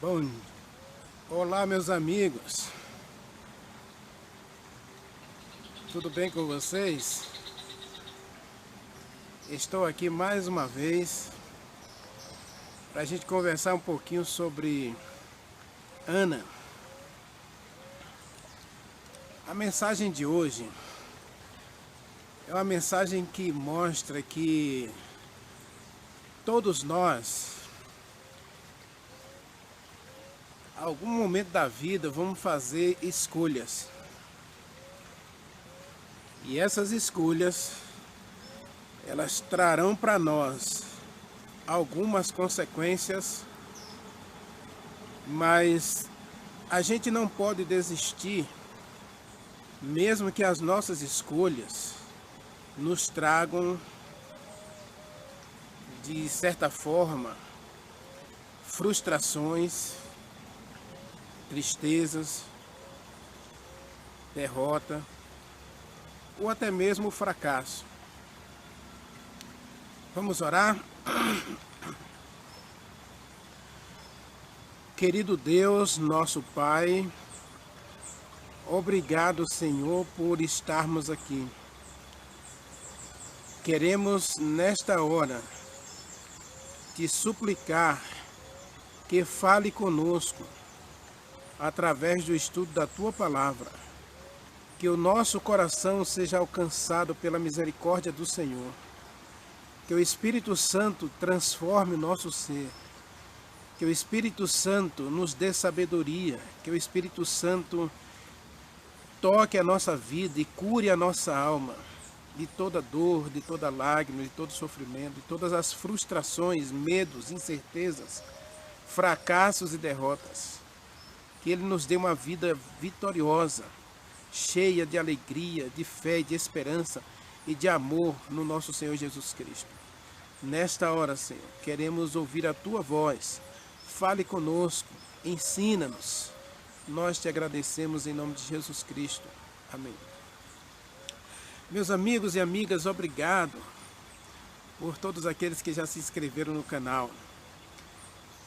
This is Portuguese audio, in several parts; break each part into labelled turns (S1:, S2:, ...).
S1: Bom, olá meus amigos, tudo bem com vocês? Estou aqui mais uma vez para a gente conversar um pouquinho sobre Ana. A mensagem de hoje é uma mensagem que mostra que todos nós, em algum momento da vida, vamos fazer escolhas. E essas escolhas, elas trarão para nós algumas consequências, mas a gente não pode desistir, mesmo que as nossas escolhas nos tragam, de certa forma, frustrações, tristezas, derrota ou até mesmo fracasso. Vamos orar? Querido Deus, nosso Pai, obrigado, Senhor, por estarmos aqui. Queremos, nesta hora, te suplicar que fale conosco através do estudo da Tua Palavra, que o nosso coração seja alcançado pela misericórdia do Senhor, que o Espírito Santo transforme o nosso ser, que o Espírito Santo nos dê sabedoria, que o Espírito Santo toque a nossa vida e cure a nossa alma de toda dor, de toda lágrima, de todo sofrimento, de todas as frustrações, medos, incertezas, fracassos e derrotas. Que Ele nos dê uma vida vitoriosa, cheia de alegria, de fé, de esperança e de amor no nosso Senhor Jesus Cristo. Nesta hora, Senhor, queremos ouvir a Tua voz. Fale conosco, ensina-nos. Nós te agradecemos em nome de Jesus Cristo. Amém. Meus amigos e amigas, obrigado por todos aqueles que já se inscreveram no canal.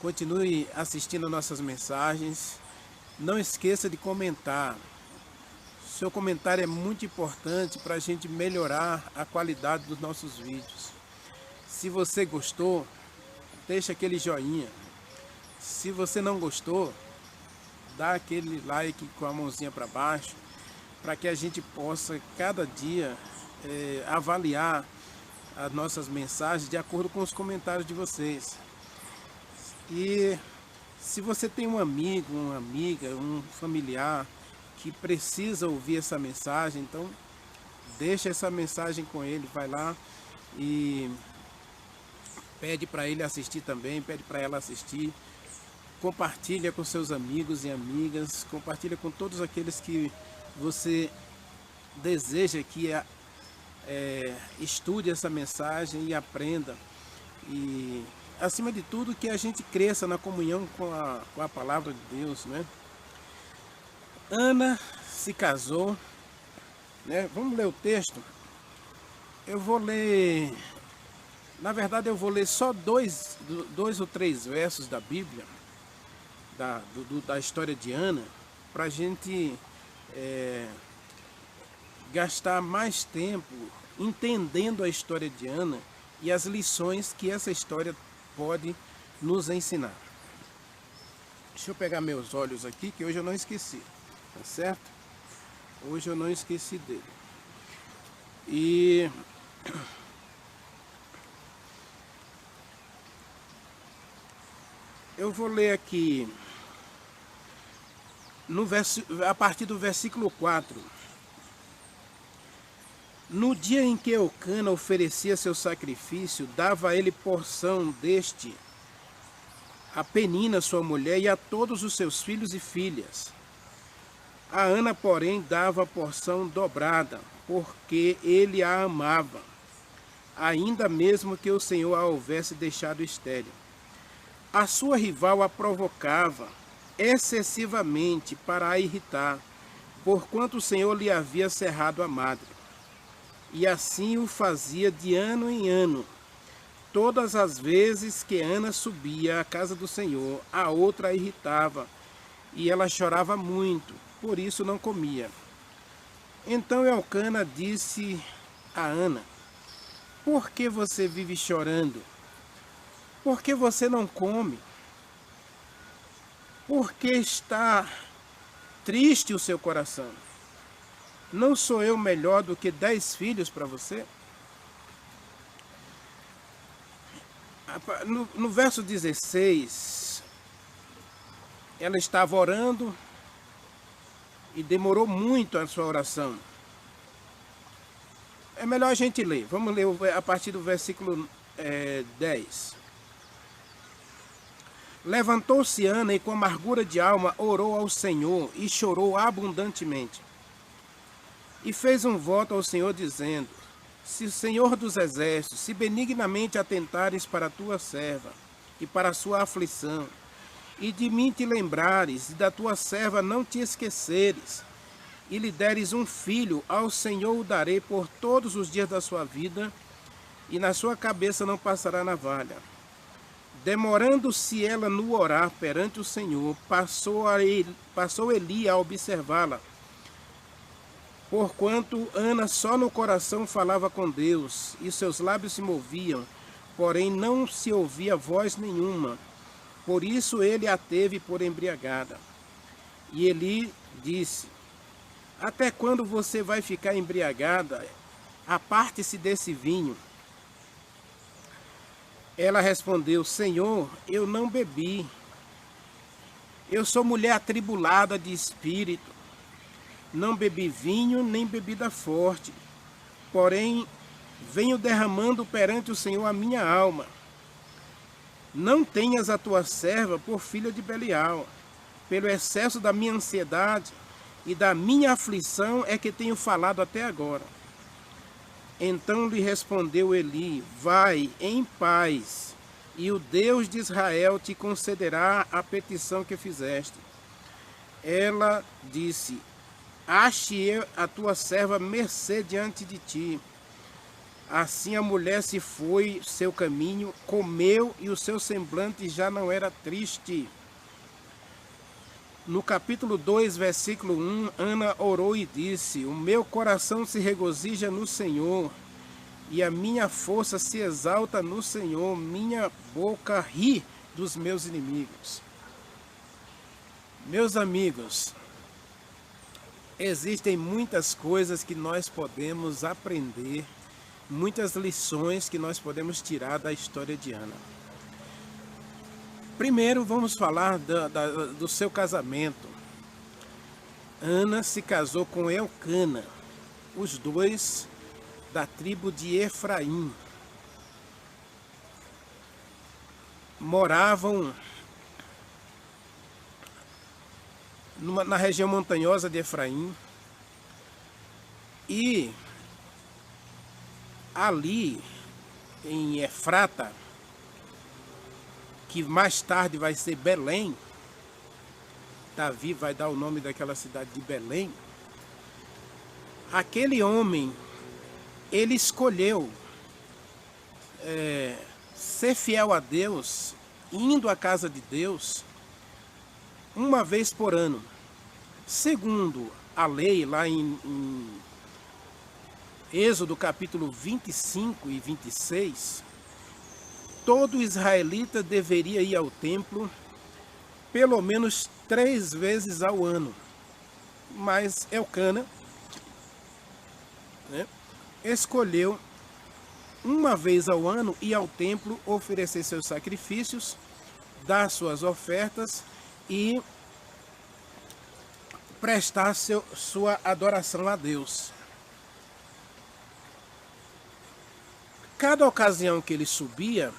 S1: Continue assistindo nossas mensagens. Não esqueça de comentar. Seu comentário é muito importante para a gente melhorar a qualidade dos nossos vídeos. Se você gostou, deixa aquele joinha. Se você não gostou, dá aquele like com a mãozinha para baixo, para que a gente possa cada dia avaliar as nossas mensagens de acordo com os comentários de vocês. E se você tem um amigo, uma amiga, um familiar que precisa ouvir essa mensagem, então deixa essa mensagem com ele, vai lá e pede para ele assistir também, pede para ela assistir. Compartilha com seus amigos e amigas, compartilha com todos aqueles que você deseja que estude essa mensagem e aprenda. E, acima de tudo, que a gente cresça na comunhão com a palavra de Deus, né? Ana se casou, né? Vamos ler o texto. Eu vou ler, na verdade eu vou ler só dois ou três versos da Bíblia, da história de Ana, para a gente gastar mais tempo entendendo a história de Ana e as lições que essa história pode nos ensinar. Deixa eu pegar meus olhos aqui, que hoje eu não esqueci, tá certo? Hoje eu não esqueci dele. E eu vou ler aqui a partir do versículo 4. No dia em que Eucana oferecia seu sacrifício, dava a ele porção deste a Penina, sua mulher, e a todos os seus filhos e filhas. A Ana, porém, dava a porção dobrada, porque ele a amava, ainda mesmo que o Senhor a houvesse deixado estéril. A sua rival a provocava excessivamente para a irritar, porquanto o Senhor lhe havia cerrado a madre. E assim o fazia de ano em ano. todas as vezes que Ana subia à casa do Senhor, a outra a irritava, e ela chorava muito, por isso não comia. Então Elcana disse a Ana: por que você vive chorando? Por que você não come? Por que está triste o seu coração? Não sou eu melhor do que 10 filhos para você? No verso 16, ela estava orando e demorou muito a sua oração. É melhor a gente ler. Vamos ler a partir do versículo 10. Levantou-se Ana e com amargura de alma orou ao Senhor e chorou abundantemente. E fez um voto ao Senhor dizendo: se o Senhor dos Exércitos, se benignamente atentares para a tua serva e para a sua aflição, e de mim te lembrares, e da tua serva não te esqueceres, e lhe deres um filho, ao Senhor o darei por todos os dias da sua vida, e na sua cabeça não passará navalha. Demorando-se ela no orar perante o Senhor, passou Eli a observá-la, porquanto Ana só no coração falava com Deus, e seus lábios se moviam, porém não se ouvia voz nenhuma. Por isso ele a teve por embriagada. E Eli disse: até quando você vai ficar embriagada? Aparte-se desse vinho. Ela respondeu: Senhor, eu não bebi. Eu sou mulher atribulada de espírito. Não bebi vinho, nem bebida forte. Porém, venho derramando perante o Senhor a minha alma. Não tenhas a tua serva por filha de Belial. Pelo excesso da minha ansiedade e da minha aflição é que tenho falado até agora. Então lhe respondeu Eli: vai em paz, e o Deus de Israel te concederá a petição que fizeste. Ela disse: ache eu a tua serva mercê diante de ti. Assim a mulher se foi seu caminho, comeu, e o seu semblante já não era triste. No capítulo 2, versículo 1, Ana orou e disse: o meu coração se regozija no Senhor, e a minha força se exalta no Senhor, minha boca ri dos meus inimigos. Meus amigos, existem muitas coisas que nós podemos aprender, muitas lições que nós podemos tirar da história de Ana. Primeiro vamos falar do seu casamento. Ana se casou com Elcana, os dois da tribo de Efraim. Moravam na região montanhosa de Efraim, e ali em Efrata, que mais tarde vai ser Belém, Davi vai dar o nome daquela cidade de Belém, aquele homem, ele escolheu ser fiel a Deus, indo à casa de Deus, uma vez por ano. Segundo a lei, lá em Êxodo capítulo 25 e 26, todo israelita deveria ir ao templo pelo menos 3 vezes ao ano. Mas Elcana, escolheu uma vez ao ano ir ao templo, oferecer seus sacrifícios, dar suas ofertas e prestar sua adoração a Deus. Cada ocasião que ele subia,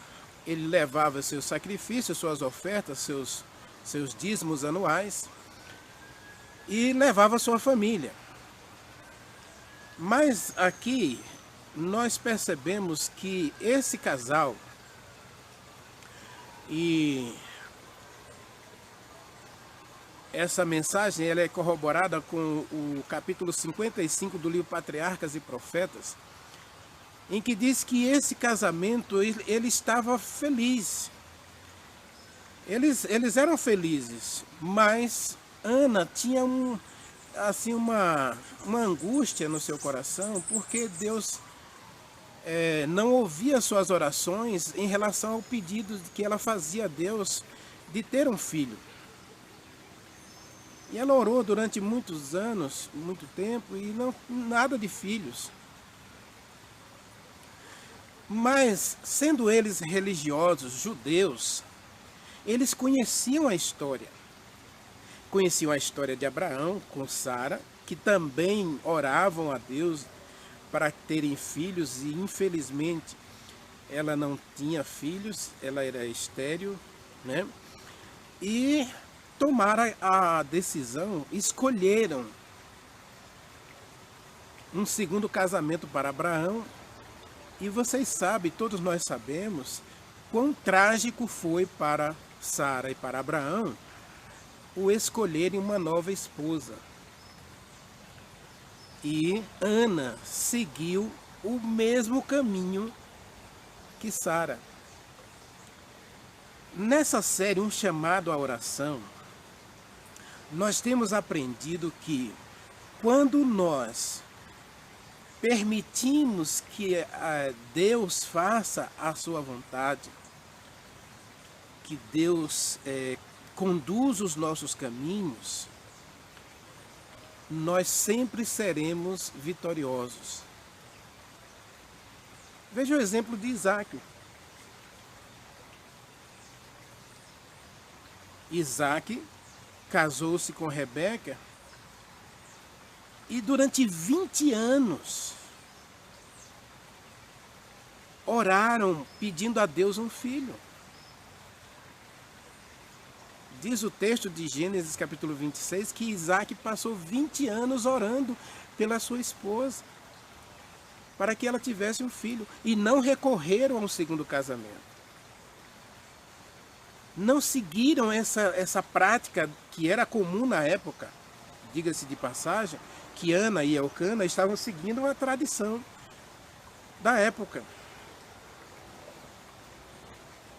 S1: ele levava seus sacrifícios, suas ofertas, seus dízimos anuais, e levava sua família. Mas aqui nós percebemos que esse casal, e essa mensagem ela é corroborada com o capítulo 55 do livro Patriarcas e Profetas, em que diz que esse casamento ele estava feliz. Eles eram felizes, mas Ana tinha assim, uma angústia no seu coração, porque Deus não ouvia suas orações em relação ao pedido que ela fazia a Deus de ter um filho. E ela orou durante muitos anos, muito tempo, e não nada de filhos. Mas, sendo eles religiosos, judeus, eles conheciam a história. Conheciam a história de Abraão com Sara, que também oravam a Deus para terem filhos, e infelizmente ela não tinha filhos, ela era estéril, né? E tomaram a decisão, escolheram um segundo casamento para Abraão. E vocês sabem, todos nós sabemos, quão trágico foi para Sara e para Abraão o escolherem uma nova esposa. E Ana seguiu o mesmo caminho que Sara. Nessa série, um chamado à oração, nós temos aprendido que quando nós permitimos que Deus faça a sua vontade, que Deus conduza os nossos caminhos, nós sempre seremos vitoriosos. Veja o exemplo de Isaac. Isaac casou-se com Rebeca e durante 20 anos oraram pedindo a Deus um filho. Diz o texto de Gênesis capítulo 26 que Isaac passou 20 anos orando pela sua esposa para que ela tivesse um filho, e não recorreram a um segundo casamento. Não seguiram essa prática que era comum na época. Diga-se de passagem que Ana e Elcana estavam seguindo uma tradição da época.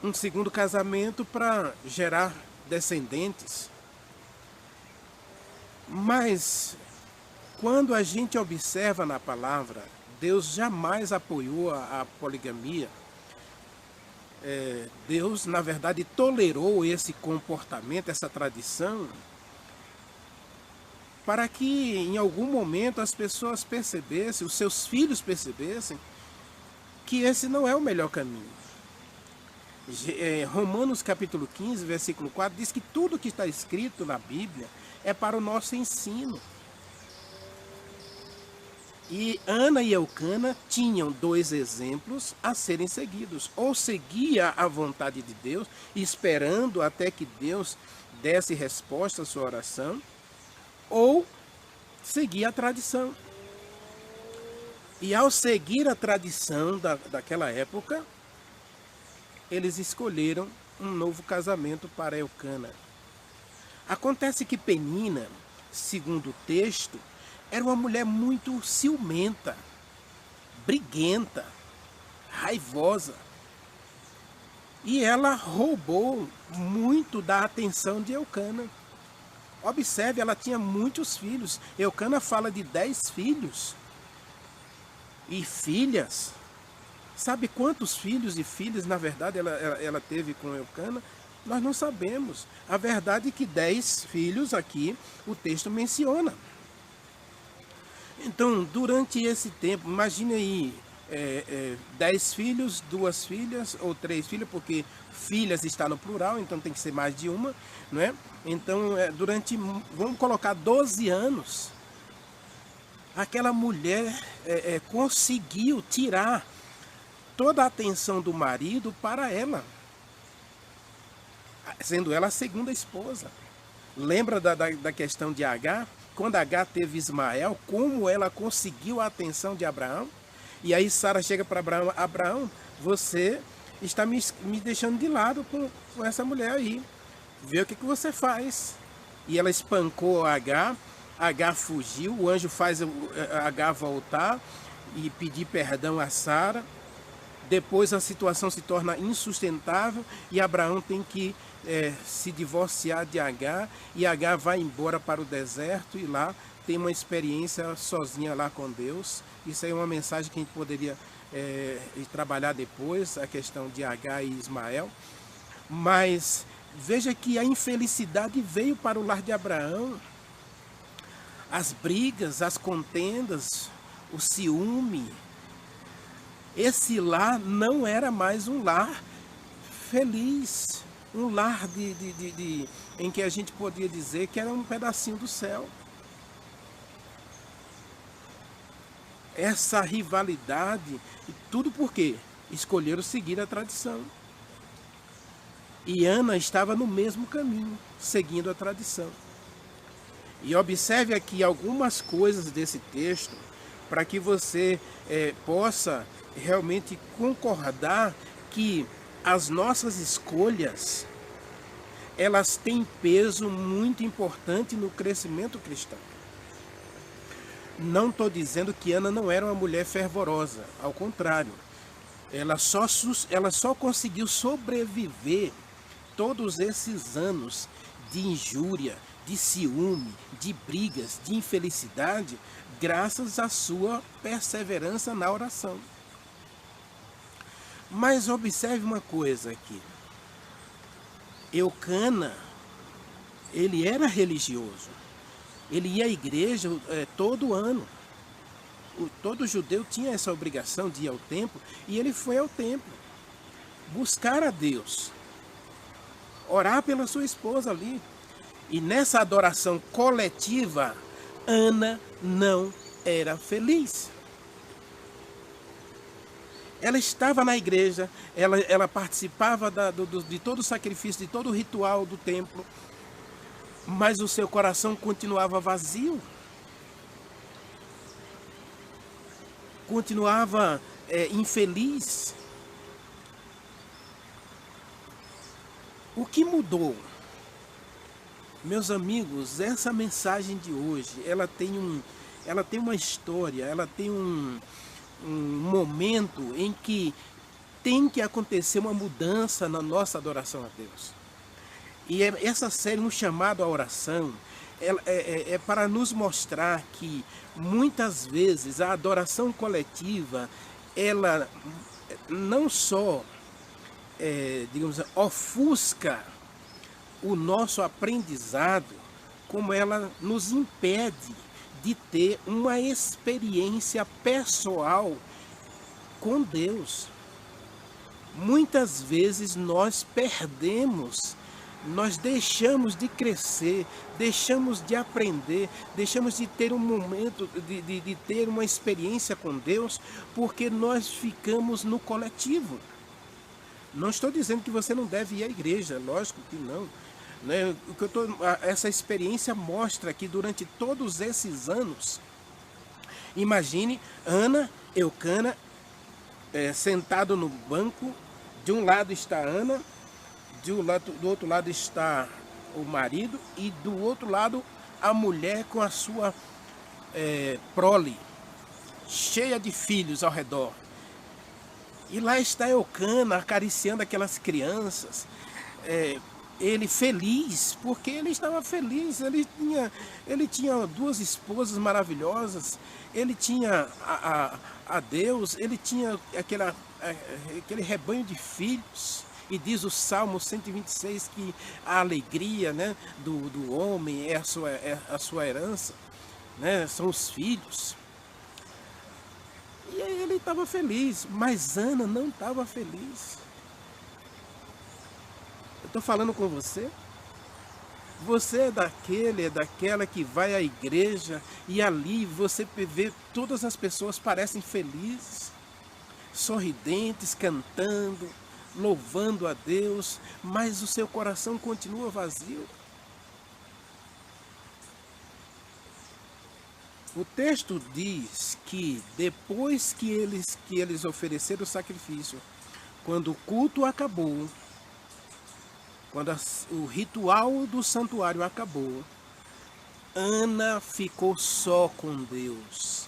S1: Um segundo casamento para gerar descendentes. Mas quando a gente observa na palavra, Deus jamais apoiou a poligamia. Deus, na verdade, tolerou esse comportamento, essa tradição, para que em algum momento as pessoas percebessem, os seus filhos percebessem, que esse não é o melhor caminho. Romanos capítulo 15, versículo 4, diz que tudo que está escrito na Bíblia é para o nosso ensino. E Ana e Elcana tinham dois exemplos a serem seguidos. Ou seguia a vontade de Deus, esperando até que Deus desse resposta à sua oração, ou seguia a tradição. E ao seguir a tradição daquela época, eles escolheram um novo casamento para Elcana. Acontece que Penina, segundo o texto, era uma mulher muito ciumenta, briguenta, raivosa. E ela roubou muito da atenção de Elcana. Observe, ela tinha muitos filhos. Elcana fala de 10 filhos e filhas. Sabe quantos filhos e filhas, na verdade, ela teve com Elcana? Nós não sabemos. A verdade é que 10 filhos aqui o texto menciona. Então, durante esse tempo, imagine aí, 10 filhos, 2 filhas ou 3 filhas, porque filhas está no plural, então tem que ser mais de uma, não é? Então, vamos colocar 12 anos, aquela mulher conseguiu tirar toda a atenção do marido para ela, sendo ela a segunda esposa. Lembra da questão de Agar? Quando Agar teve Ismael, como ela conseguiu a atenção de Abraão? E aí Sara chega para Abraão: Abraão, você está me deixando de lado com essa mulher aí. Vê o que você faz. E ela espancou Agar, Agar fugiu, o anjo faz Agar voltar, e pedir perdão a Sara. Depois a situação se torna insustentável e Abraão tem que se divorciar de Agar, e Agar vai embora para o deserto e lá tem uma experiência sozinha lá com Deus. Isso aí é uma mensagem que a gente poderia trabalhar depois, a questão de Agar e Ismael. Mas veja que a infelicidade veio para o lar de Abraão. As brigas, as contendas, o ciúme. Esse lar não era mais um lar feliz, um lar em que a gente podia dizer que era um pedacinho do céu. Essa rivalidade, tudo por quê? Escolheram seguir a tradição. E Ana estava no mesmo caminho, seguindo a tradição. E observe aqui algumas coisas desse texto, para que você possa realmente concordar que as nossas escolhas, elas têm peso muito importante no crescimento cristão. Não estou dizendo que Ana não era uma mulher fervorosa, ao contrário. Ela só conseguiu sobreviver todos esses anos de injúria, de ciúme, de brigas, de infelicidade, graças à sua perseverança na oração. Mas observe uma coisa aqui. Eucana, ele era religioso. Ele ia à igreja todo ano. Todo judeu tinha essa obrigação de ir ao templo, e ele foi ao templo buscar a Deus, orar pela sua esposa ali. E nessa adoração coletiva, Ana não era feliz. Ela estava na igreja, ela participava de todo o sacrifício, de todo o ritual do templo, mas o seu coração continuava vazio. Continuava infeliz. O que mudou? Meus amigos, essa mensagem de hoje, ela tem uma história, ela tem um momento em que tem que acontecer uma mudança na nossa adoração a Deus. E essa série, um chamado à oração, é para nos mostrar que muitas vezes a adoração coletiva, ela não só, digamos, ofusca o nosso aprendizado, como ela nos impede de ter uma experiência pessoal com Deus. Muitas vezes nós perdemos, nós deixamos de crescer, deixamos de aprender, deixamos de ter um momento, de ter uma experiência com Deus, porque nós ficamos no coletivo. Não estou dizendo que você não deve ir à igreja, lógico que não. Né? Essa experiência mostra que durante todos esses anos, imagine Ana, Eucana, sentado no banco, de um lado está Ana, do outro lado está o marido, e do outro lado a mulher com a sua prole, cheia de filhos ao redor. E lá está Eucana acariciando aquelas crianças, ele feliz, porque ele estava feliz, ele tinha duas esposas maravilhosas, ele tinha a Deus, ele tinha aquele rebanho de filhos. E diz o Salmo 126 que a alegria, né, do homem é a sua herança, né, são os filhos. E aí ele estava feliz, mas Ana não estava feliz. Eu estou falando com você. Você é daquela que vai à igreja e ali você vê todas as pessoas parecem felizes, sorridentes, cantando, louvando a Deus, mas o seu coração continua vazio. O texto diz que depois que eles ofereceram o sacrifício, quando o culto acabou, quando o ritual do santuário acabou, Ana ficou só com Deus.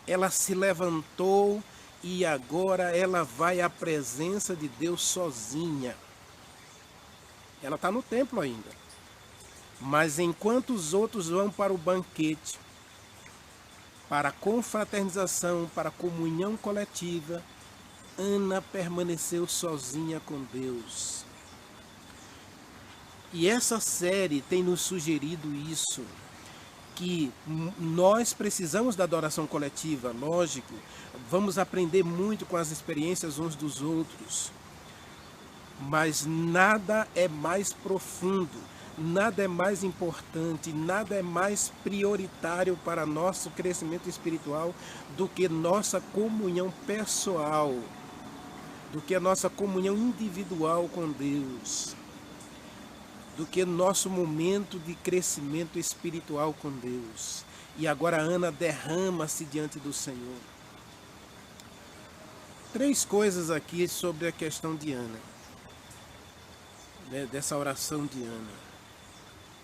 S1: ela se levantou e agora ela vai à presença de Deus sozinha. Ela está no templo ainda. Mas enquanto os outros vão para o banquete, para a confraternização, para a comunhão coletiva, Ana permaneceu sozinha com Deus. E essa série tem nos sugerido isso, que nós precisamos da adoração coletiva, lógico, vamos aprender muito com as experiências uns dos outros, mas nada é mais profundo, nada é mais importante, nada é mais prioritário para nosso crescimento espiritual do que nossa comunhão pessoal, do que a nossa comunhão individual com Deus, do que nosso momento de crescimento espiritual com Deus. E agora Ana derrama-se diante do Senhor. 3 coisas aqui sobre a questão de Ana, né, dessa oração de Ana.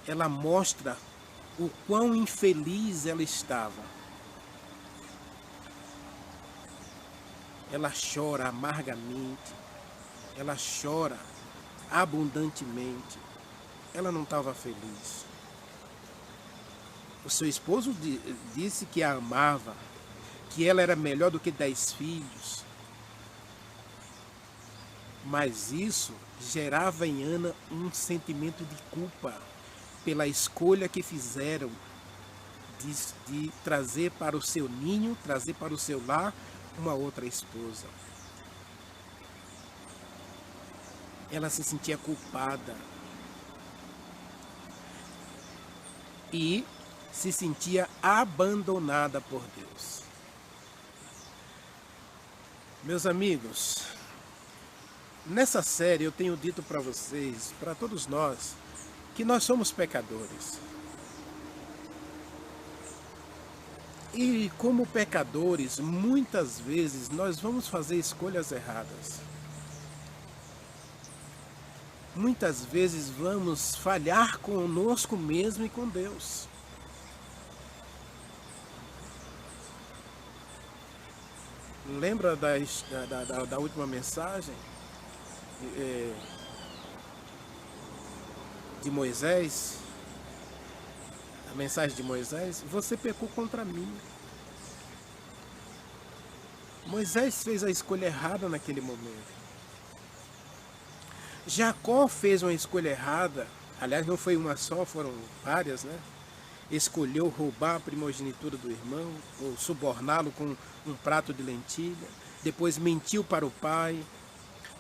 S1: Ela mostra o quão infeliz ela estava. Ela chora amargamente, ela chora abundantemente. Ela não estava feliz. O seu esposo disse que a amava, que ela era melhor do que 10 filhos. Mas isso gerava em Ana um sentimento de culpa pela escolha que fizeram de trazer para o seu ninho, trazer para o seu lar uma outra esposa. Ela se sentia culpada e se sentia abandonada por Deus. Meus amigos, nessa série eu tenho dito para vocês, para todos nós, que nós somos pecadores. E como pecadores, muitas vezes nós vamos fazer escolhas erradas. Muitas vezes vamos falhar conosco mesmo e com Deus. Lembra da última mensagem de Moisés? A mensagem de Moisés: você pecou contra mim. Moisés fez a escolha errada naquele momento. Jacó fez uma escolha errada, aliás não foi uma só, foram várias, né? Escolheu roubar a primogenitura do irmão, ou suborná-lo com um prato de lentilha, depois mentiu para o pai,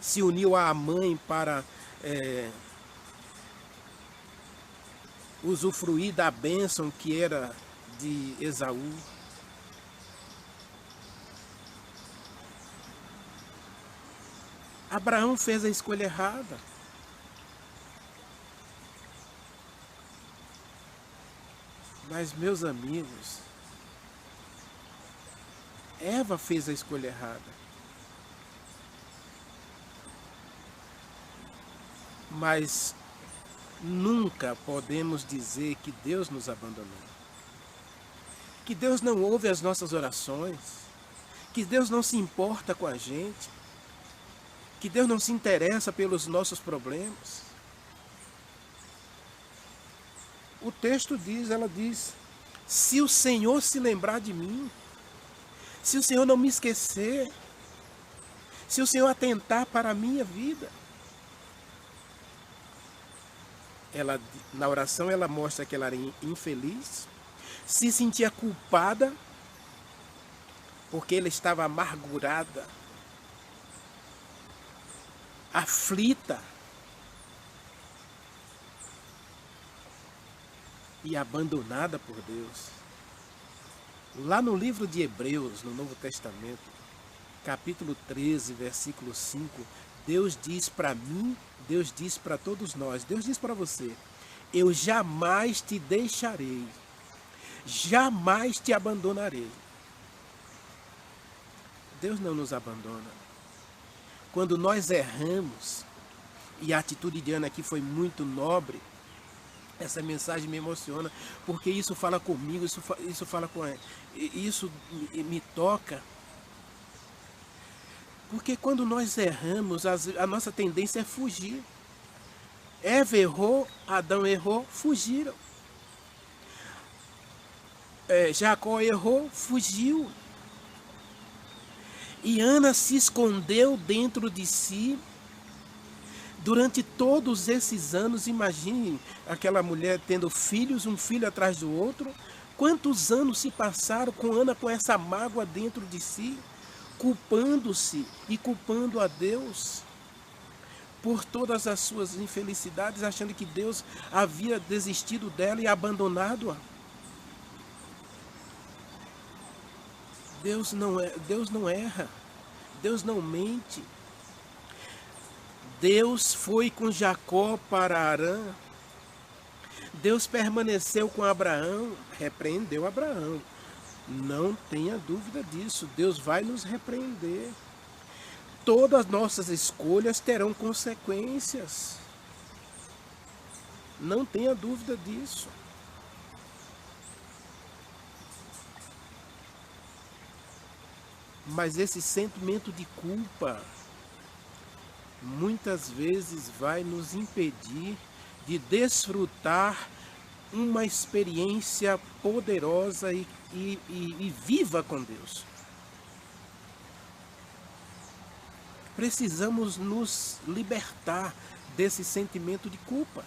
S1: se uniu à mãe para usufruir da bênção que era de Esaú. Abraão fez a escolha errada. Mas, meus amigos, Eva fez a escolha errada. Mas nunca podemos dizer que Deus nos abandonou. Que Deus não ouve as nossas orações. Que Deus não se importa com a gente. Que Deus não se interessa pelos nossos problemas. O texto diz, ela diz: se o Senhor se lembrar de mim, se o Senhor não me esquecer, se o Senhor atentar para a minha vida. Ela, na oração ela mostra que ela era infeliz, se sentia culpada, porque ela estava amargurada, aflita e abandonada por Deus. Lá no livro de Hebreus, no Novo Testamento, capítulo 13, versículo 5, Deus diz para mim, Deus diz para todos nós, Deus diz para você: eu jamais te deixarei, jamais te abandonarei. Deus não nos abandona. Quando nós erramos, e a atitude de Ana aqui foi muito nobre, Essa mensagem me emociona, porque isso fala comigo, isso fala com isso me toca. Porque quando nós erramos, a nossa tendência é fugir. Eva errou, Adão errou, fugiram. Jacó errou, fugiu. E Ana se escondeu dentro de si durante todos esses anos. Imagine aquela mulher tendo filhos, um filho atrás do outro. Quantos anos se passaram com Ana com essa mágoa dentro de si, culpando-se e culpando a Deus por todas as suas infelicidades, achando que Deus havia desistido dela e abandonado-a. Deus não erra, Deus não mente. Deus foi com Jacó para Harã. Deus permaneceu com Abraão, repreendeu Abraão. Não tenha dúvida disso, Deus vai nos repreender. Todas as nossas escolhas terão consequências. Não tenha dúvida disso. Mas esse sentimento de culpa muitas vezes vai nos impedir de desfrutar uma experiência poderosa e viva com Deus. Precisamos nos libertar desse sentimento de culpa.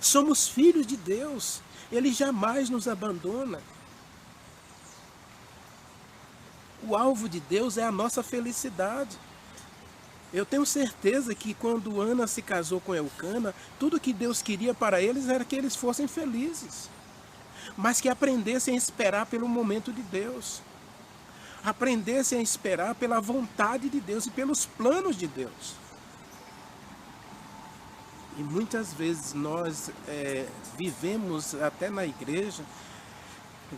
S1: Somos filhos de Deus, Ele jamais nos abandona. O alvo de Deus é a nossa felicidade. Eu tenho certeza que quando Ana se casou com Elcana, tudo que Deus queria para eles era que eles fossem felizes, mas que aprendessem a esperar pelo momento de Deus, aprendessem a esperar pela vontade de Deus e pelos planos de Deus. E muitas vezes nós vivemos até na igreja,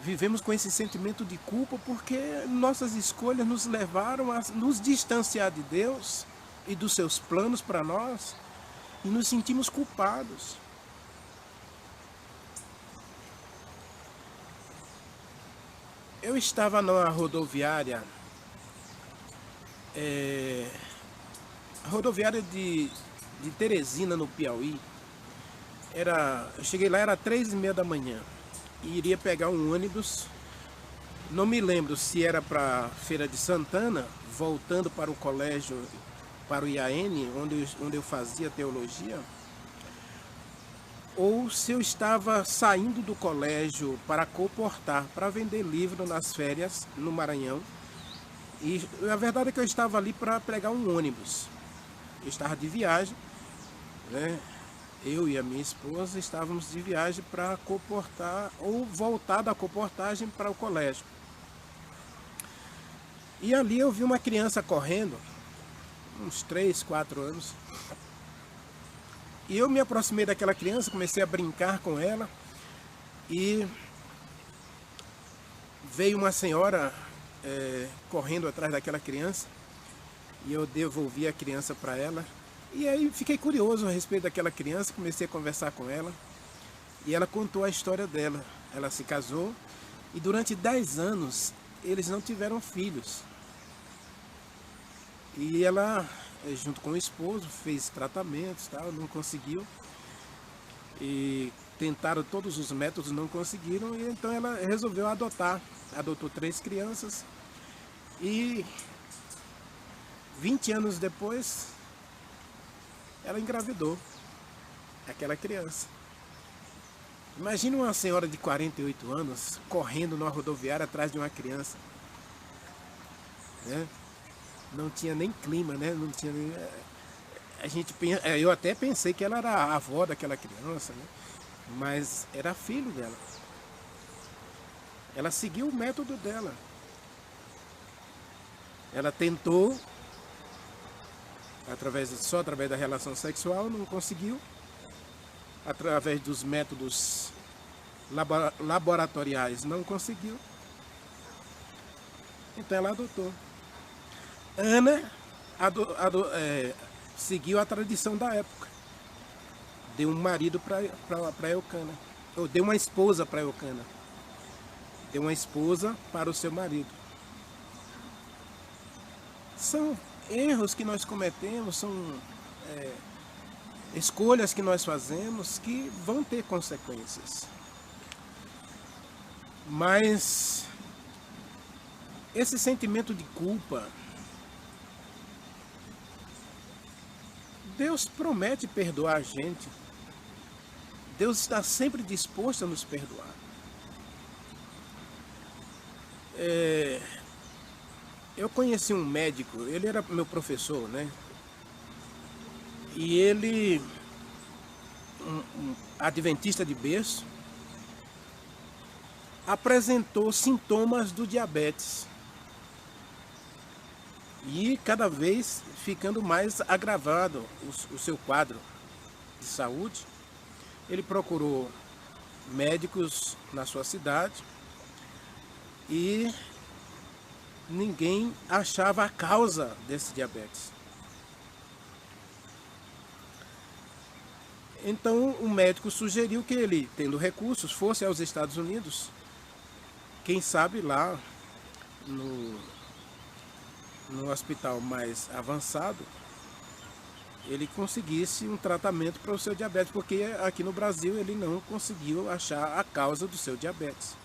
S1: vivemos com esse sentimento de culpa porque nossas escolhas nos levaram a nos distanciar de Deus e dos seus planos para nós, e nos sentimos culpados. Eu estava na rodoviária, rodoviária de Teresina, no Piauí. Eu cheguei lá, era 3h30 da manhã, e iria pegar um ônibus, não me lembro se era para Feira de Santana, voltando para o colégio, para o IAN, onde eu fazia teologia, ou se eu estava saindo do colégio para Coportar, para vender livro nas férias no Maranhão. E a verdade é que eu estava ali para pegar um ônibus. Eu estava de viagem, né? Eu e a minha esposa estávamos de viagem para Coportar, ou voltar da Coportagem para o colégio. E ali eu vi uma criança correndo, uns 3, 4 anos. E eu me aproximei daquela criança, comecei a brincar com ela. E veio uma senhora correndo atrás daquela criança. E eu devolvi a criança para ela. E aí fiquei curioso a respeito daquela criança, comecei a conversar com ela. E ela contou a história dela. Ela se casou e durante 10 anos eles não tiveram filhos. E ela, junto com o esposo, fez tratamentos, tal, não conseguiu. E tentaram todos os métodos, não conseguiram. E então ela resolveu adotar. Adotou 3 crianças. E 20 anos depois, ela engravidou aquela criança. Imagina uma senhora de 48 anos correndo numa rodoviária atrás de uma criança, né? Não tinha nem clima, né? Não tinha nem... eu até pensei que ela era a avó daquela criança, né? Mas era filho dela. Ela seguiu o método dela. Ela tentou só através da relação sexual, não conseguiu. Através dos métodos laboratoriais, não conseguiu. Então ela adotou. Ana seguiu a tradição da época deu um marido para Eucana, ou deu uma esposa para Eucana, deu uma esposa para o seu marido. São erros que nós cometemos, são escolhas que nós fazemos que vão ter consequências. Mas esse sentimento de culpa, Deus promete perdoar a gente. Deus está sempre disposto a nos perdoar. Eu conheci um médico, ele era meu professor, né? E ele, um adventista de berço, apresentou sintomas do diabetes. E cada vez ficando mais agravado o seu quadro de saúde. Ele procurou médicos na sua cidade e ninguém achava a causa desse diabetes. Então o médico sugeriu que ele, tendo recursos, fosse aos Estados Unidos. Quem sabe lá no hospital mais avançado ele conseguisse um tratamento para o seu diabetes, porque aqui no Brasil ele não conseguiu achar a causa do seu diabetes.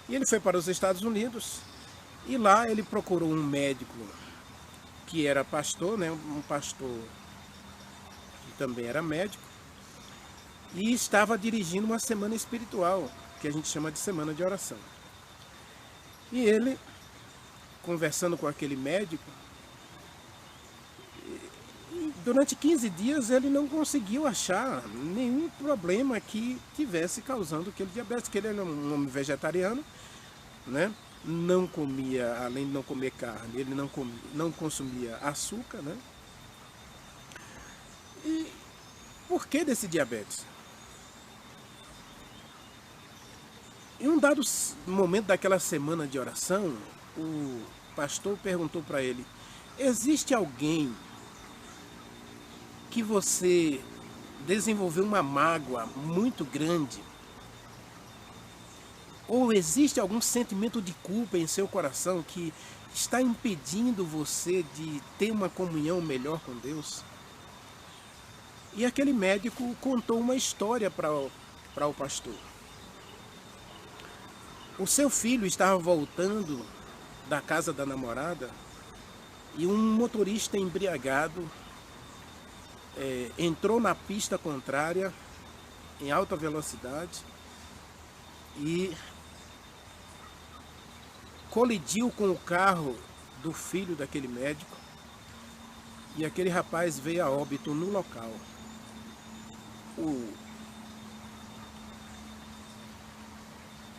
S1: E ele foi para os Estados Unidos e lá ele procurou um médico que era pastor, né, um pastor que também era médico, e estava dirigindo uma semana espiritual, que a gente chama de semana de oração. E ele, conversando com aquele médico, durante 15 dias ele não conseguiu achar nenhum problema que tivesse causando aquele diabetes, que ele era um homem vegetariano, né? Não comia, além de não comer carne, ele não consumia açúcar, né? E por que desse diabetes? Em um dado momento daquela semana de oração, o pastor perguntou para ele: existe alguém que você desenvolveu uma mágoa muito grande? Ou existe algum sentimento de culpa em seu coração que está impedindo você de ter uma comunhão melhor com Deus? E aquele médico contou uma história para o pastor. O seu filho estava voltando da casa da namorada e um motorista embriagado entrou na pista contrária em alta velocidade e colidiu com o carro do filho daquele médico, e aquele rapaz veio a óbito no local. O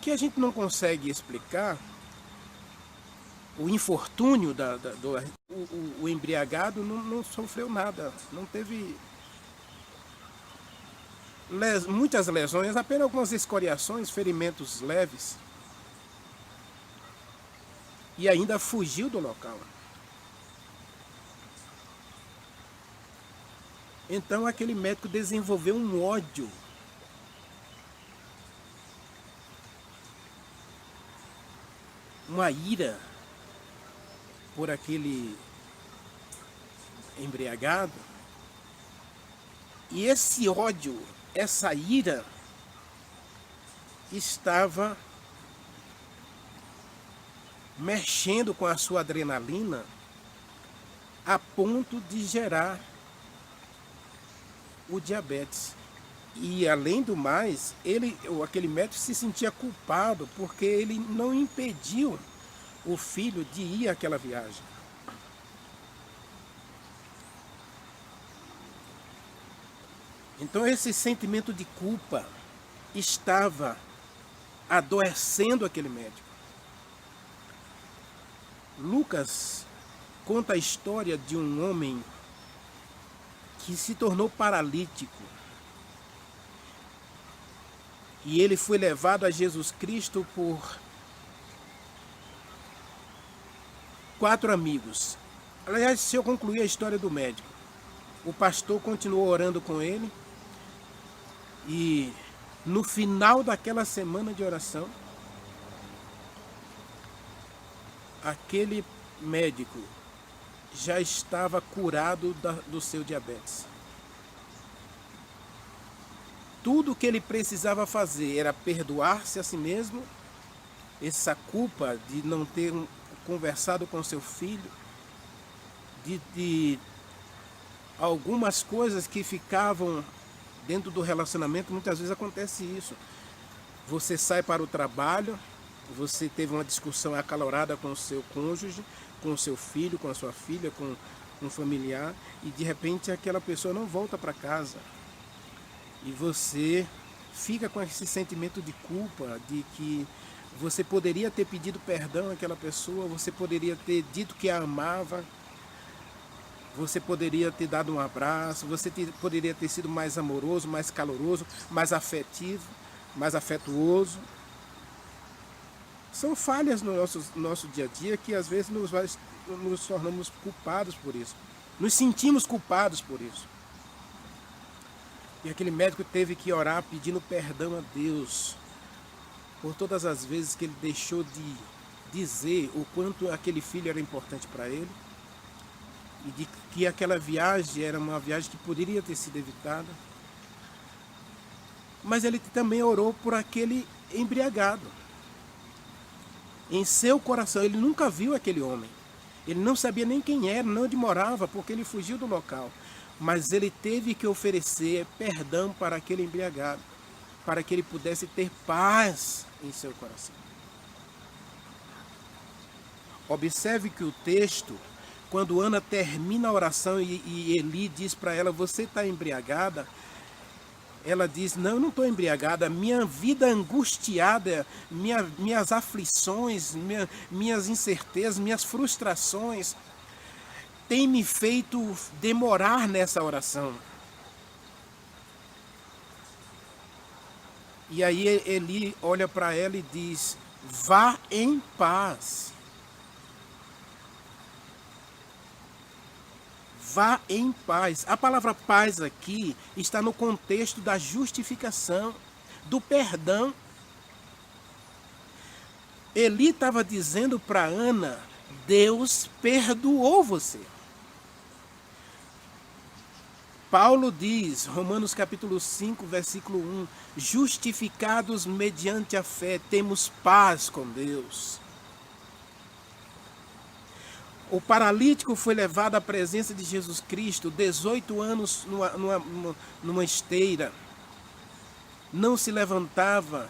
S1: que a gente não consegue explicar, o infortúnio o embriagado não sofreu nada, não teve muitas lesões, apenas algumas escoriações, ferimentos leves, e ainda fugiu do local. Então aquele médico desenvolveu um ódio uma ira por aquele embriagado, e esse ódio, essa ira estava mexendo com a sua adrenalina a ponto de gerar o diabetes. E além do mais, aquele médico se sentia culpado porque ele não impediu o filho de ir àquela viagem. Então esse sentimento de culpa estava adoecendo aquele médico. Lucas conta a história de um homem que se tornou paralítico. E ele foi levado a Jesus Cristo por 4 amigos. Aliás, se eu concluir a história do médico, o pastor continuou orando com ele, E no final daquela semana de oração, aquele médico já estava curado do seu diabetes. Tudo o que ele precisava fazer era perdoar-se a si mesmo, essa culpa de não ter conversado com seu filho, de algumas coisas que ficavam dentro do relacionamento. Muitas vezes acontece isso. Você sai para o trabalho, você teve uma discussão acalorada com o seu cônjuge, com o seu filho, com a sua filha, com um familiar, e de repente aquela pessoa não volta para casa. E você fica com esse sentimento de culpa, de que você poderia ter pedido perdão àquela pessoa, você poderia ter dito que a amava, você poderia ter dado um abraço, você poderia ter sido mais amoroso, mais caloroso, mais afetivo, mais afetuoso. São falhas no nosso dia a dia que às vezes nos tornamos culpados por isso. Nos sentimos culpados por isso. E aquele médico teve que orar pedindo perdão a Deus por todas as vezes que ele deixou de dizer o quanto aquele filho era importante para ele, e de que aquela viagem era uma viagem que poderia ter sido evitada. Mas ele também orou por aquele embriagado. Em seu coração, ele nunca viu aquele homem. Ele não sabia nem quem era, nem onde morava, porque ele fugiu do local. Mas ele teve que oferecer perdão para aquele embriagado, para que ele pudesse ter paz em seu coração. Observe que o texto, quando Ana termina a oração e Eli diz para ela, você está embriagada? Ela diz, não, eu não estou embriagada, minha vida angustiada, minhas aflições, minhas incertezas, minhas frustrações, tem me feito demorar nessa oração. E aí Eli olha para ela e diz, vá em paz. Vá em paz. A palavra paz aqui está no contexto da justificação, do perdão. Eli estava dizendo para Ana, Deus perdoou você. Paulo diz, Romanos capítulo 5, versículo 1, justificados mediante a fé, temos paz com Deus. O paralítico foi levado à presença de Jesus Cristo, 18 anos numa esteira, não se levantava,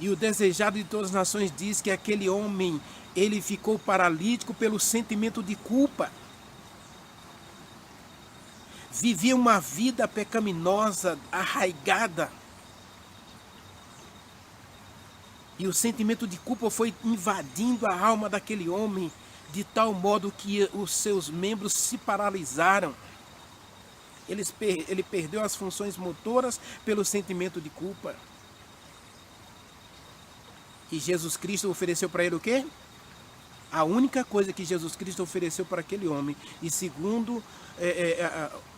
S1: e o desejado de todas as nações diz que aquele homem, ele ficou paralítico pelo sentimento de culpa. Vivia uma vida pecaminosa, arraigada. E o sentimento de culpa foi invadindo a alma daquele homem, de tal modo que os seus membros se paralisaram. Ele perdeu as funções motoras pelo sentimento de culpa. E Jesus Cristo ofereceu para ele o quê? A única coisa que Jesus Cristo ofereceu para aquele homem, e segundo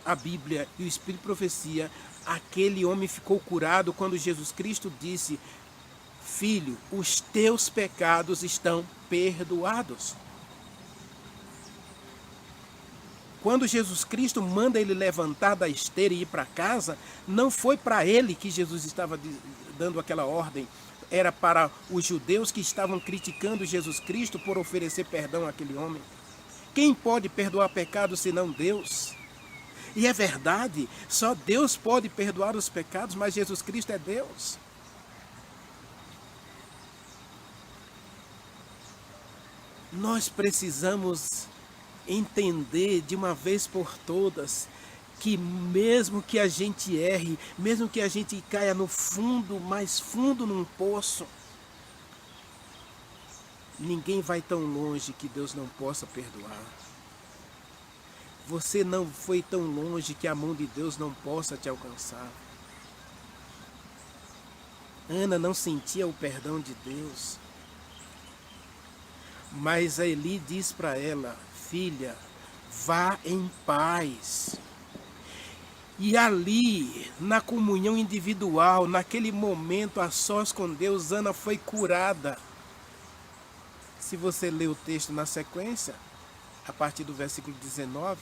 S1: a Bíblia e o Espírito de Profecia, aquele homem ficou curado quando Jesus Cristo disse, filho, os teus pecados estão perdoados. Quando Jesus Cristo manda ele levantar da esteira e ir para casa, não foi para ele que Jesus estava dando aquela ordem, era para os judeus que estavam criticando Jesus Cristo por oferecer perdão àquele homem. Quem pode perdoar pecados senão Deus? E é verdade, só Deus pode perdoar os pecados, mas Jesus Cristo é Deus. Nós precisamos entender de uma vez por todas que mesmo que a gente erre, mesmo que a gente caia no fundo, mais fundo num poço, ninguém vai tão longe que Deus não possa perdoar. Você não foi tão longe que a mão de Deus não possa te alcançar. Ana não sentia o perdão de Deus. Mas Eli diz para ela, filha, vá em paz. E ali, na comunhão individual, naquele momento a sós com Deus, Ana foi curada. Se você ler o texto na sequência, a partir do versículo 19,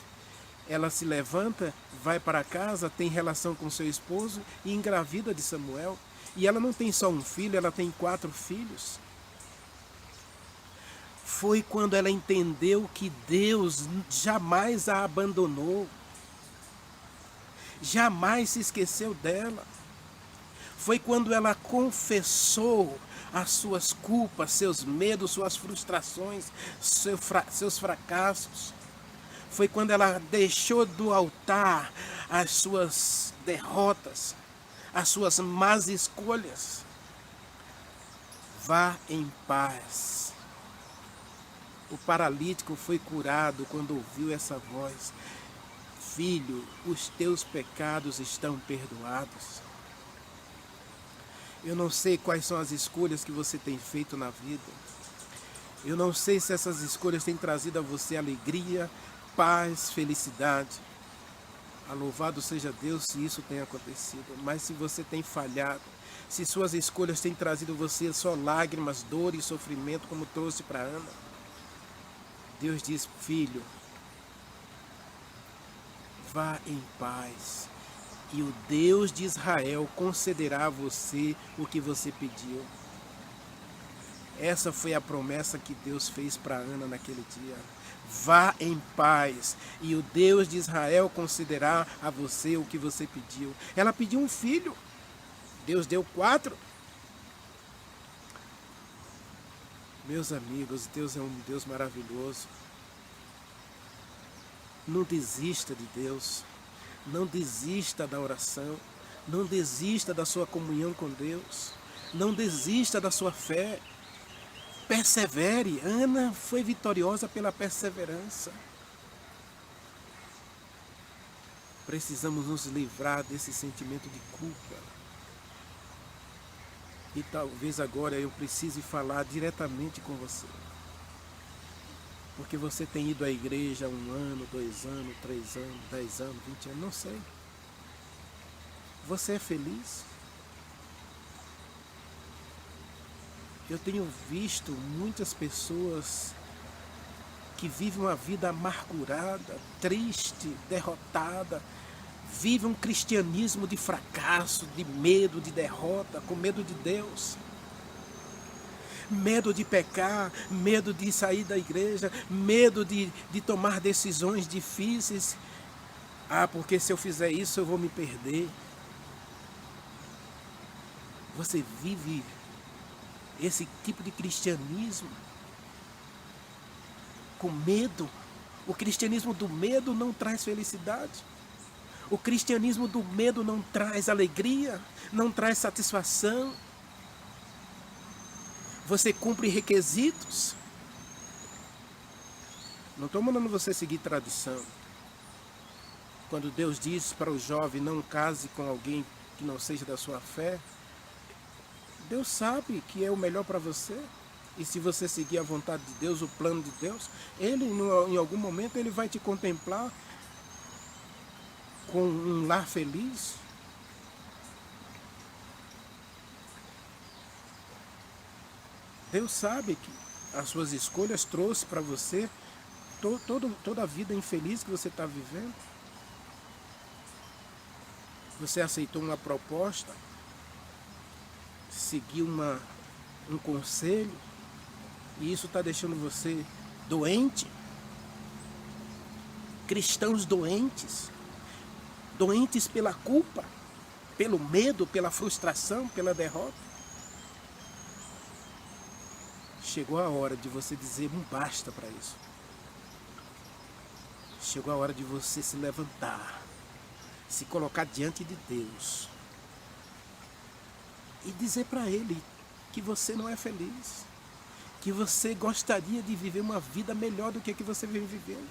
S1: ela se levanta, vai para casa, tem relação com seu esposo e engravida de Samuel. E ela não tem só um filho, ela tem 4 filhos. Foi quando ela entendeu que Deus jamais a abandonou, jamais se esqueceu dela. Foi quando ela confessou as suas culpas, seus medos, suas frustrações, seus fracassos. Foi quando ela deixou do altar as suas derrotas, as suas más escolhas. Vá em paz. O paralítico foi curado quando ouviu essa voz. Filho, os teus pecados estão perdoados. Eu não sei quais são as escolhas que você tem feito na vida. Eu não sei se essas escolhas têm trazido a você alegria, paz, felicidade. Louvado seja Deus se isso tem acontecido. Mas se você tem falhado, se suas escolhas têm trazido a você só lágrimas, dor e sofrimento, como trouxe para Ana, Deus diz: filho, vá em paz. E o Deus de Israel concederá a você o que você pediu. Essa foi a promessa que Deus fez para Ana naquele dia. Vá em paz, e o Deus de Israel concederá a você o que você pediu. Ela pediu um filho, Deus deu 4. Meus amigos, Deus é um Deus maravilhoso. Não desista de Deus. Não desista da oração. Não desista da sua comunhão com Deus. Não desista da sua fé. Persevere. Ana foi vitoriosa pela perseverança. Precisamos nos livrar desse sentimento de culpa. E talvez agora eu precise falar diretamente com você. Porque você tem ido à igreja há 1 ano, 2 anos, 3 anos, 10 anos, 20 anos, não sei. Você é feliz? Eu tenho visto muitas pessoas que vivem uma vida amargurada, triste, derrotada, vivem um cristianismo de fracasso, de medo, de derrota, com medo de Deus. Medo de pecar, medo de sair da igreja, medo de tomar decisões difíceis. Porque se eu fizer isso eu vou me perder. Você vive esse tipo de cristianismo com medo. O cristianismo do medo não traz felicidade. O cristianismo do medo não traz alegria, não traz satisfação. Você cumpre requisitos. Não estou mandando você seguir tradição. Quando Deus diz para o jovem: não case com alguém que não seja da sua fé, Deus sabe que é o melhor para você. E se você seguir a vontade de Deus, o plano de Deus, Ele em algum momento Ele vai te contemplar com um lar feliz. Deus sabe que as suas escolhas trouxe para você toda a vida infeliz que você está vivendo. Você aceitou uma proposta, seguiu um conselho, e isso está deixando você doente. Cristãos doentes, doentes pela culpa, pelo medo, pela frustração, pela derrota. Chegou a hora de você dizer um basta para isso. Chegou a hora de você se levantar, se colocar diante de Deus e dizer para Ele que você não é feliz, que você gostaria de viver uma vida melhor do que a que você vem vivendo.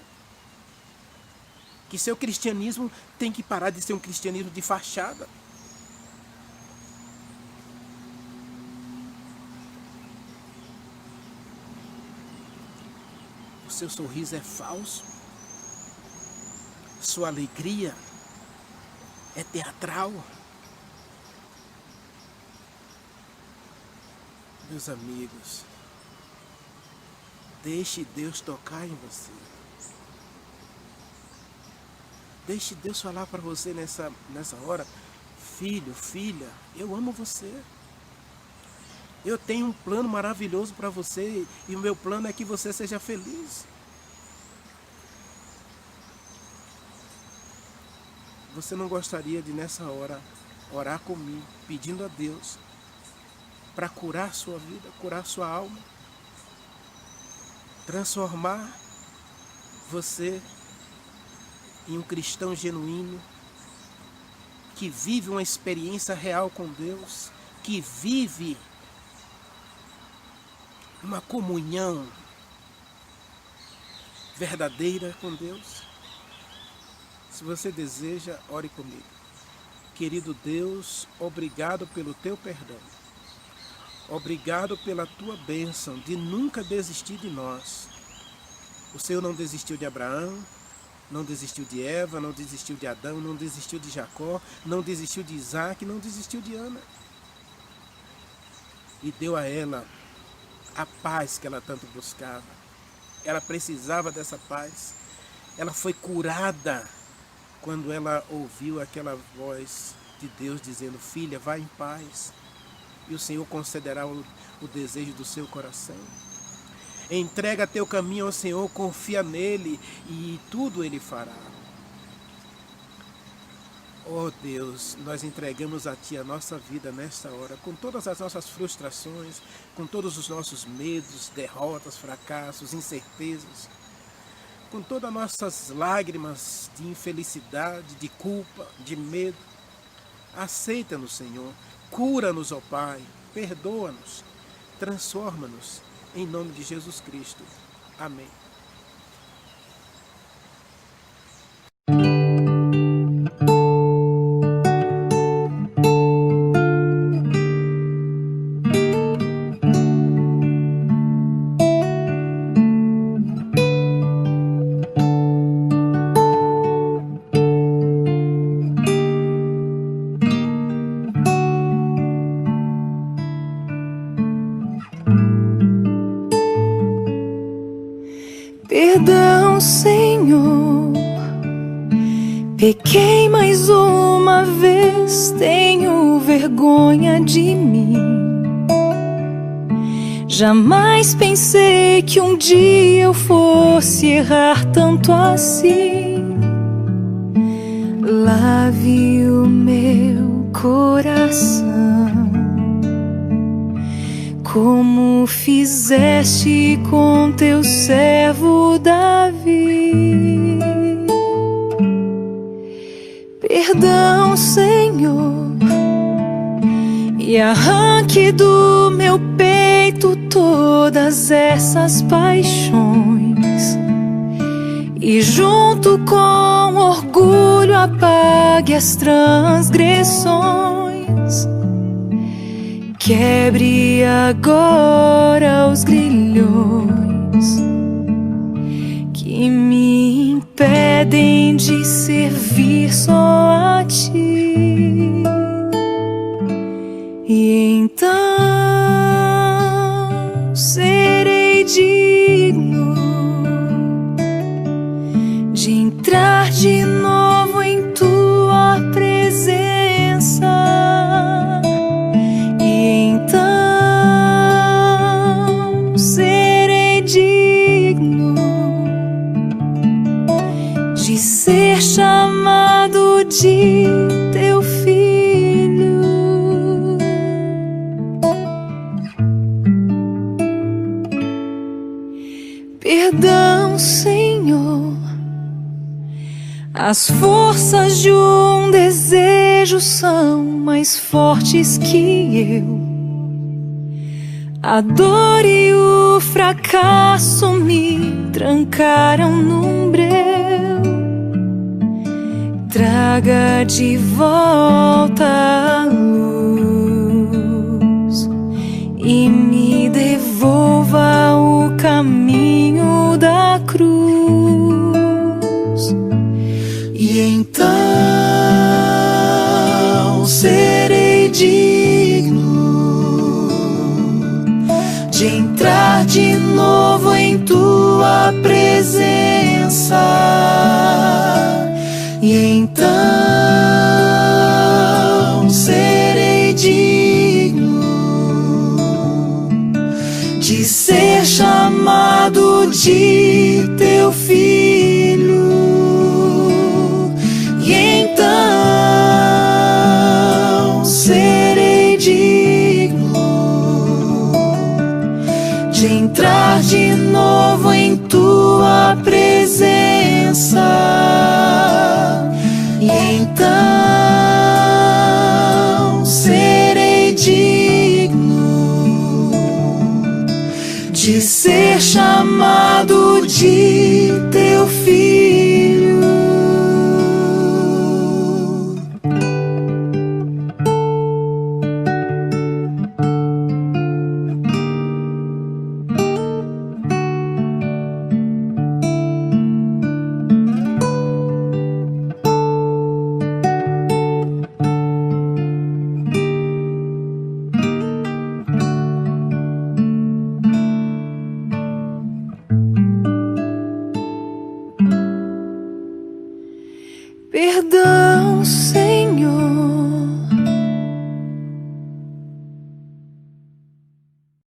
S1: Que seu cristianismo tem que parar de ser um cristianismo de fachada. O seu sorriso é falso. Sua alegria é teatral. Meus amigos, deixe Deus tocar em você. Deixe Deus falar para você nessa hora: filho, filha, eu amo você. Eu tenho um plano maravilhoso para você e o meu plano é que você seja feliz. Você não gostaria de, nessa hora, orar comigo, pedindo a Deus para curar sua vida, curar sua alma, transformar você em um cristão genuíno, que vive uma experiência real com Deus, que vive uma comunhão verdadeira com Deus? Se você deseja, ore comigo. Querido Deus, obrigado pelo teu perdão. Obrigado pela tua bênção de nunca desistir de nós. O Senhor não desistiu de Abraão, não desistiu de Eva, não desistiu de Adão, não desistiu de Jacó, não desistiu de Isaac, não desistiu de Ana. E deu a ela a paz que ela tanto buscava. Ela precisava dessa paz. Ela foi curada quando ela ouviu aquela voz de Deus dizendo: filha, vá em paz, e o Senhor concederá o desejo do seu coração. Entrega teu caminho ao Senhor, confia nele e tudo ele fará. Oh Deus, nós entregamos a Ti a nossa vida nesta hora, com todas as nossas frustrações, com todos os nossos medos, derrotas, fracassos, incertezas, com todas as nossas lágrimas de infelicidade, de culpa, de medo. Aceita-nos, Senhor, cura-nos, ó Pai, perdoa-nos, transforma-nos, em nome de Jesus Cristo. Amém.
S2: Perdão, Senhor, pequei mais uma vez, tenho vergonha de mim. Jamais pensei que um dia eu fosse errar tanto assim. Lave o meu coração, como fizeste com teu servo Davi. Perdão, Senhor, e arranque do meu peito todas essas paixões, e junto com orgulho apague as transgressões. Quebre agora os grilhões que me impedem de servir só a Ti. E então serei digno de entrar de novo em Tua presença. Ser chamado de teu filho. Perdão, Senhor, as forças de um desejo são mais fortes que eu. A dor e o fracasso me trancaram num breu. Traga de volta a luz e me devolva o caminho da cruz. E então e então serei digno de ser chamado de teu filho, e então serei digno de entrar de novo em tua presença, e então serei digno de ser chamado de